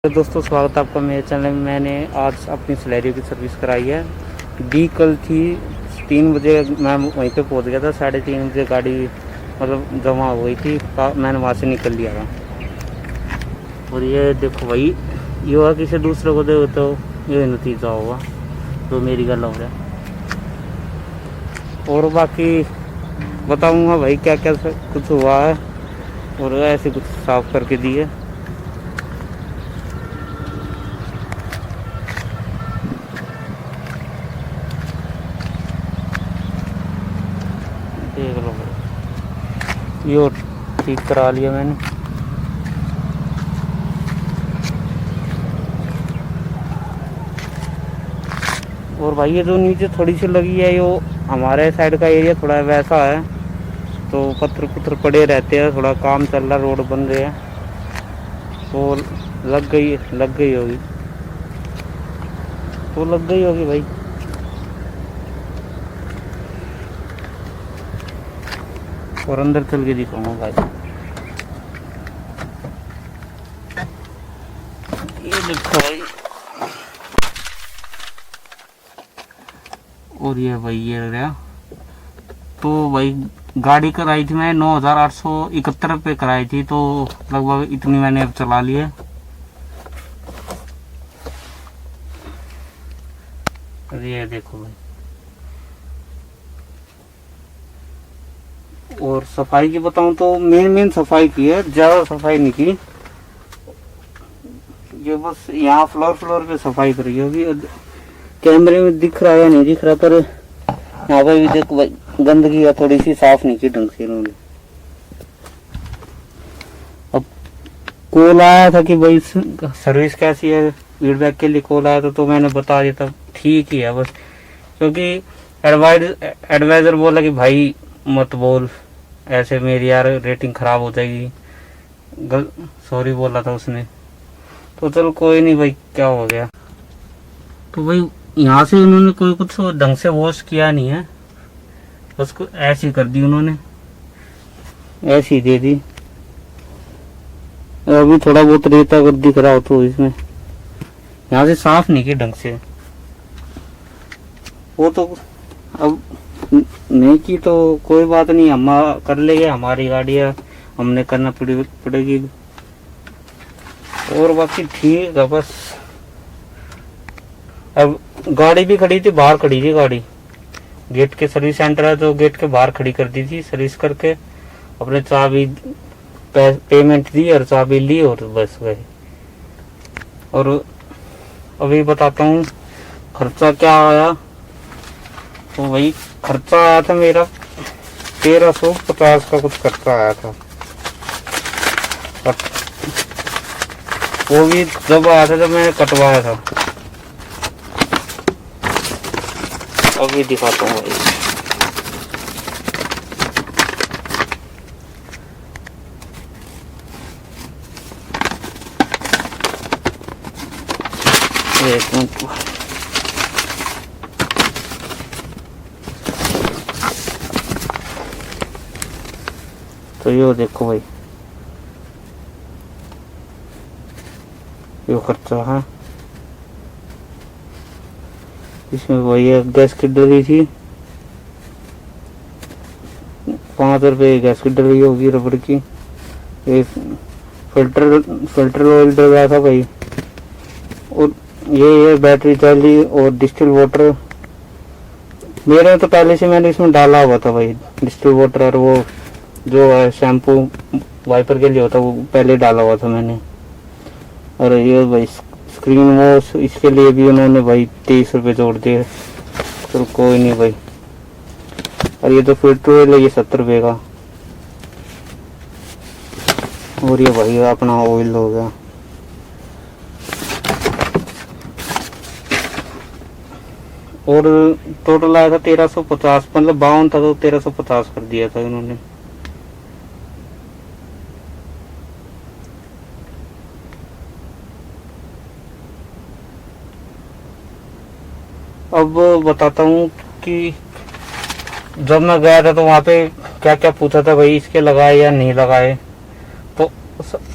तो दोस्तों स्वागत है आपका मेरे चैनल में। मैंने आज अपनी सिलेरियो की सर्विस कराई है। डी कल थी 3 बजे, मैं वहीं पे पहुंच गया था। 3:30 बजे गाड़ी मतलब जमा हो गई थी, मैंने वहाँ से निकल लिया था। और ये देखो भाई, ये हुआ किसी दूसरे को दे तो ये नतीजा होगा तो मेरी गल हो रहा है। और बाकी बताऊँगा भाई क्या क्या कुछ हुआ है, और ऐसे कुछ साफ करके दिए। देख लो भाई, ये ठीक करा लिया मैंने। और भाई ये जो नीचे थोड़ी सी लगी है, ये हमारे साइड का एरिया थोड़ा वैसा है, तो पत्थर पुत्थर पड़े रहते हैं, थोड़ा काम चल रहा, रोड बन रहे हैं, तो लग गई होगी, तो लग गई होगी भाई। और अंदर चल के दिखाऊंगा भाई। ये देखो भाई, और ये भाई ये रहा। तो भाई गाड़ी कराई थी मैं 9,871 रुपये कराई थी, तो लगभग इतनी मैंने अब चला ली है। ये देखो भाई, और सफाई की बताऊं तो मेन सफाई की है, ज्यादा सफाई नहीं की। ये बस यहाँ फ्लोर पे सफाई करी होगी। कैमरे में दिख रहा है या नहीं दिख रहा, पर यहाँ पर भी देखो भाई, गंदगी है थोड़ी सी, साफ नहीं की ढंग से इन्होंने। अब कॉल आया था कि भाई सर्विस कैसी है, फीडबैक के लिए कॉल आया था, तो मैंने बता दिया था ठीक ही है बस। क्योंकि एडवाइजर बोला कि भाई मत बोल ऐसे, मेरी यार रेटिंग खराब हो जाएगी, सॉरी बोला था उसने। तो चलो कोई नहीं भाई, क्या हो गया। तो भाई यहाँ से उन्होंने कोई कुछ ढंग से वॉश किया नहीं है, उसको ऐसी कर दी उन्होंने, ऐसी दे दी। अभी थोड़ा बहुत रेता अगर दिख रहा हो तो इसमें, यहाँ से साफ नहीं की ढंग से। वो तो अब नहीं की तो कोई बात नहीं, हम कर लेंगे, हमारी गाड़ी है, हमने करना पड़ेगी। और बाकी ठीक है बस। अब गाड़ी भी खड़ी थी, बाहर खड़ी थी गाड़ी, गेट के सर्विस सेंटर है तो गेट के बाहर खड़ी कर दी थी। सर्विस करके अपने चाबी पेमेंट दी और चाबी ली और बस गए। और अभी बताता हूँ खर्चा क्या आया। तो वही खर्चा आया था मेरा 1350 का कुछ खर्चा आया था। वो भी जब आया था जब मैंने कटवाया था। अभी दिखाता हूँ भाई, एक मिनट। तो ये देखो भाई, ये खर्चा है। इसमें वही गैस की डली थी, 5 रुपए गैस की डली होगी रबड़ की। ये फिल्टर ऑयल डलवाया था भाई। और ये बैटरी चाली और डिस्टिल वाटर, मेरे तो पहले से मैंने इसमें डाला हुआ था भाई, डिस्टिल वाटर। और वो जो है शैम्पू वाइपर के लिए होता है, वो पहले डाला हुआ था मैंने। और ये भाई स्क्रीन वॉश, इसके लिए भी उन्होंने भाई 23 रुपये जोड़ दिए। तो कोई नहीं भाई। और ये तो फिल्टर ऑयल है, ये 70 रुपये का। और ये भाई अपना ऑयल हो गया। और टोटल आया था 1350, मतलब 52 था तो 1350 कर दिया था इन्होंने। अब बताता हूँ कि जब मैं गया था तो वहाँ पे क्या क्या पूछा था भाई, इसके लगाए या नहीं लगाए। तो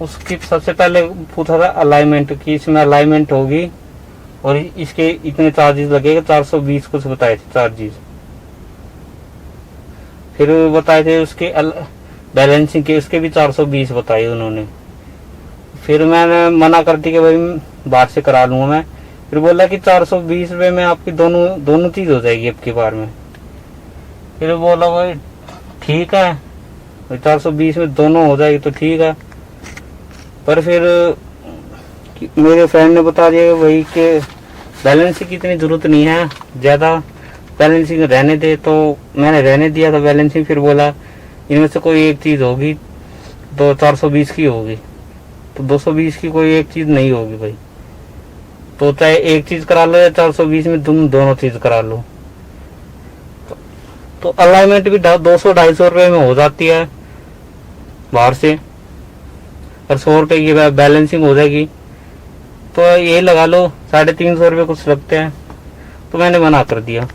उसकी सबसे पहले पूछा था अलाइनमेंट की, इसमें अलाइनमेंट होगी और इसके इतने चार्जेस लगेगा, 420 कुछ बताए थे चार्जेस। फिर बताए थे उसके बैलेंसिंग के, उसके भी 420 बताए उन्होंने। फिर मैंने मना कर दी कि भाई बाहर से करा लूंगा मैं। फिर बोला कि 420 रुपये में आपकी दोनों चीज हो जाएगी अब की बार में। फिर बोला भाई ठीक है, 420 में दोनों हो जाएगी तो ठीक है। पर फिर मेरे फ्रेंड ने बता दिया भाई कि बैलेंसिंग की इतनी जरूरत नहीं है, ज्यादा बैलेंसिंग रहने दे। तो मैंने रहने दिया था बैलेंसिंग। फिर बोला इनमें से कोई एक चीज होगी तो 420 की होगी, तो 220 की कोई एक चीज नहीं होगी भाई। तो चाहे एक चीज करा लो या 420 में तुम दोनों चीज करा लो। तो अलाइनमेंट भी 200-250 रुपये में हो जाती है बाहर से, और 100 रुपये की बैलेंसिंग हो जाएगी। तो ये लगा लो 350 रुपये कुछ लगते हैं। तो मैंने मना कर दिया।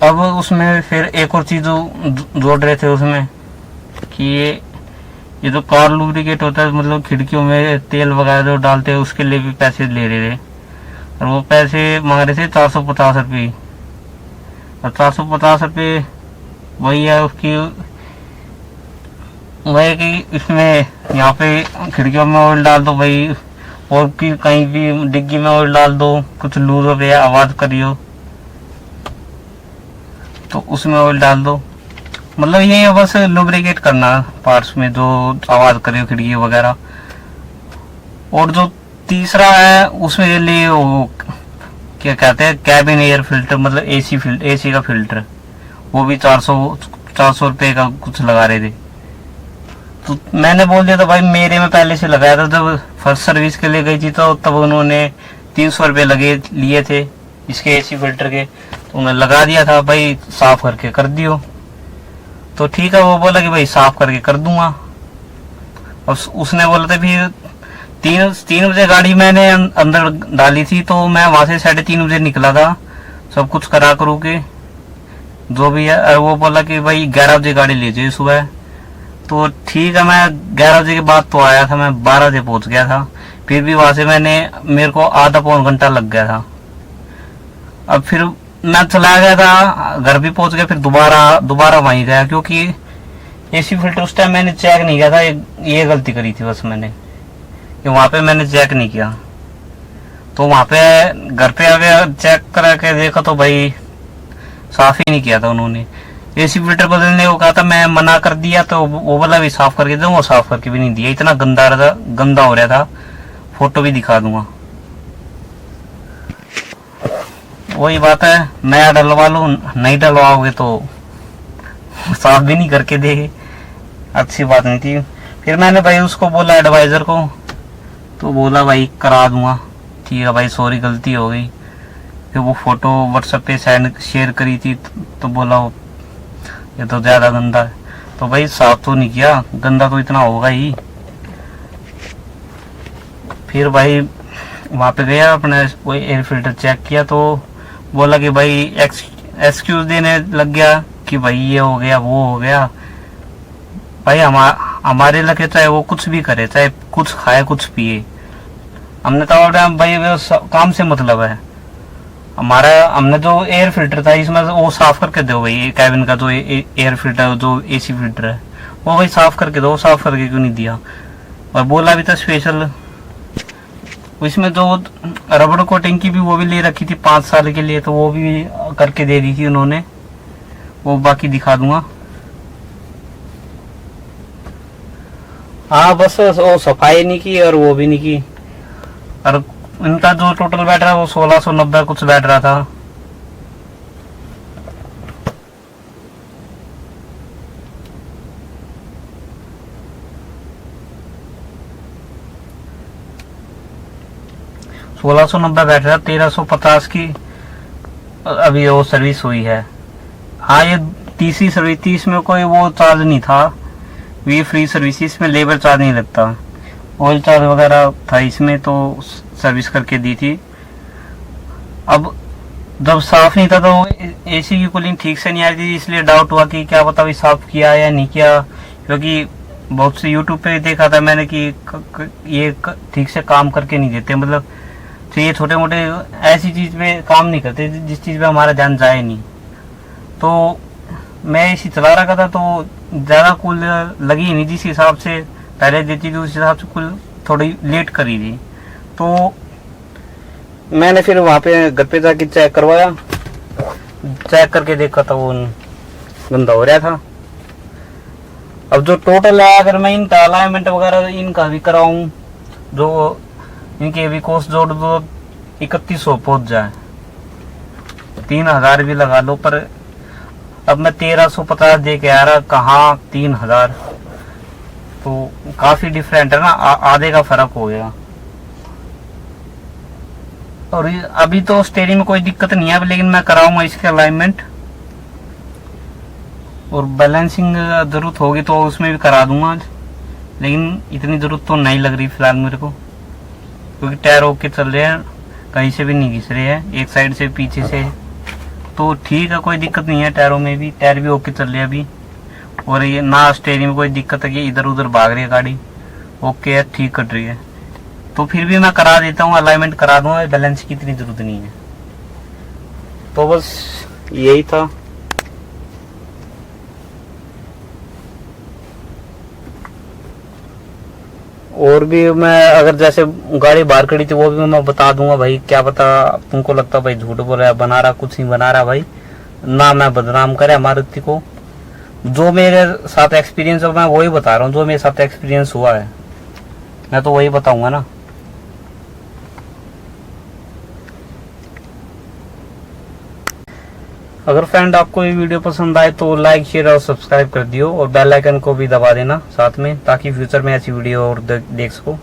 अब उसमें फिर एक और चीज जोड़ रहे थे उसमें कि ये जो कार लुब्रिकेट होता है, मतलब खिड़कियों में तेल वगैरह जो डालते हैं उसके लिए भी पैसे ले रहे थे। और वो पैसे मांग रहे थे 450 रुपये। और 450 रुपये वही है उसकी, वही कि इसमें यहाँ पे खिड़कियों में ऑयल डाल दो भाई, और कि कहीं भी डिग्गी में ऑयल डाल दो, कुछ लूज हो गया आवाज करियो तो उसमें ऑयल डाल दो। मतलब ये है बस लुब्रिकेट करना पार्ट्स में जो आवाज करियो खिड़की वगैरह। और जो तीसरा है उसमें लिए वो क्या कहते हैं कैबिन एयर फिल्टर, मतलब एसी का फिल्टर, वो भी 400 रुपये का कुछ लगा रहे थे। तो मैंने बोल दिया था भाई मेरे में पहले से लगाया था, जब फर्स्ट सर्विस के लिए गई थी तो तब उन्होंने 300 रुपये लिए थे इसके एसी फिल्टर के। तो मैं लगा दिया था भाई, साफ करके कर दियो। तो ठीक है, वो बोला कि भाई साफ करके कर दूंगा। और उसने बोला था फिर 3 बजे गाड़ी मैंने अंदर डाली थी, तो मैं वहां से 3:30 बजे निकला था सब कुछ करा करू के जो भी है। वो बोला कि भाई 11 बजे गाड़ी ले जाइए सुबह। तो ठीक है, मैं 11 बजे के बाद तो आया था, मैं 12 बजे पहुंच गया था। फिर भी वहां से मेरे को आधा पौन घंटा लग गया था। अब फिर मैं चला गया था, घर भी पहुंच गया, फिर दोबारा वहीं गया, क्योंकि एसी फिल्टर उस टाइम मैंने चेक नहीं किया था। ये गलती करी थी बस मैंने, कि वहां पे मैंने चेक नहीं किया। तो वहां पे घर पे आ गया, चेक करा के देखा तो भाई साफ ही नहीं किया था उन्होंने। एसी फिल्टर बदलने को कहा था, मैं मना कर दिया, तो वो वाला भी साफ करके दो, वो साफ करके भी नहीं दिया। इतना गंदा हो रहा था, फोटो भी दिखा दूंगा। वही बात है, नया डलवा लो, नहीं डलवाओगे तो साफ भी नहीं करके देगे, अच्छी बात नहीं थी। फिर मैंने भाई उसको बोला एडवाइजर को, तो बोला भाई करा दूंगा। ठीक है भाई, सॉरी गलती हो गई। फिर वो फोटो व्हाट्सएप पे शेयर करी थी, तो बोला ये तो ज्यादा गंदा है। तो भाई साफ तो नहीं किया, गंदा तो इतना होगा ही। फिर भाई वहां पे गया, अपने वही एयर फिल्टर चेक किया, तो बोला कि भाई एक्सक्यूज देने लग गया कि भाई ये हो गया वो हो गया। भाई हमारे लगे चाहे वो कुछ भी करे, चाहे कुछ खाए कुछ पिए, हमने तो भाई काम से मतलब है हमने जो एयर फिल्टर था इसमें वो साफ करके दो भाई, कैबिन का जो एयर फिल्टर जो एसी फिल्टर है वो भाई साफ करके दो। साफ करके क्यों नहीं दिया? और बोला भी था स्पेशल, इसमें जो रबड़ कोटिंग की भी वो भी ले रखी थी 5 साल के लिए, तो वो भी करके दे दी थी उन्होंने, वो बाकी दिखा दूंगा। हाँ बस वो सफाई नहीं की और वो भी नहीं की। और इनका जो टोटल बैठ रहा है वो 1690 कुछ बैठ रहा था। 1690 बैठ रहा, 1350 की अभी वो सर्विस हुई है। हाँ ये तीसरी सर्विस थी, इसमें कोई वो चार्ज नहीं था, ये फ्री सर्विस, इसमें लेबर चार्ज नहीं लगता, ऑयल चार्ज वगैरह था इसमें, तो सर्विस करके दी थी। अब जब साफ नहीं था तो एसी की कूलिंग ठीक से नहीं आ रही थी, इसलिए डाउट हुआ कि क्या पता भी साफ किया या नहीं किया, क्योंकि बहुत से यूट्यूब पे देखा था मैंने कि ये ठीक से काम करके नहीं देते, मतलब तो ये छोटे मोटे ऐसी चीज पे काम नहीं करते जिस चीज पे हमारा ध्यान जाए नहीं। तो मैं इसी चला रखा था, तो ज्यादा कूल लगी नहीं जिस हिसाब से पहले देती थी, उस हिसाब से कूल थोड़ी लेट करी थी। तो मैंने फिर वहां पे घर पे जाके चेक करवाया, चेक करके देखा था वो गंदा हो रहा था। अब जो टोटल है, अगर मैं इनका अलाइनमेंट वगैरह इनका भी कराऊं, जो इनके भी कोस्ट जोड़ दो 3100 पहुंच जाए, 3000 भी लगा लो, पर अब मैं 1350 दे के आ रहा, कहाँ 3000, तो काफी डिफरेंट है ना, आधे का फर्क हो गया। और अभी तो स्टीयरिंग में कोई दिक्कत नहीं है, लेकिन मैं कराऊंगा इसके अलाइनमेंट, और बैलेंसिंग जरूरत होगी तो उसमें भी करा दूंगा आज, लेकिन इतनी जरूरत तो नहीं लग रही फिलहाल मेरे को, क्योंकि टायर ओके चल रहे हैं, कहीं से भी नहीं घिस रहे हैं, एक साइड से पीछे से, तो ठीक है, कोई दिक्कत नहीं है। टायरों में भी टायर भी ओके चल रहे हैं अभी, और ये ना स्टीयरिंग में कोई दिक्कत है कि इधर उधर भाग रही है गाड़ी, ओके है, ठीक कट रही है। तो फिर भी मैं करा देता हूँ, अलाइनमेंट करा दूंगा, बैलेंस की इतनी जरूरत नहीं है। तो बस यही था। और भी मैं अगर जैसे गाड़ी बाहर खड़ी थी वो भी मैं बता दूंगा भाई, क्या पता तुमको लगता भाई झूठ बोल रहा है, बना रहा, कुछ नहीं बना रहा भाई, ना मैं बदनाम करे मारुति को। जो मेरे साथ एक्सपीरियंस है मैं वही बता रहा हूँ, जो मेरे साथ एक्सपीरियंस हुआ है मैं तो वही बताऊंगा ना। अगर फ्रेंड आपको ये वीडियो पसंद आए तो लाइक शेयर और सब्सक्राइब कर दियो, और बेल आइकन को भी दबा देना साथ में, ताकि फ्यूचर में ऐसी वीडियो और देख सको।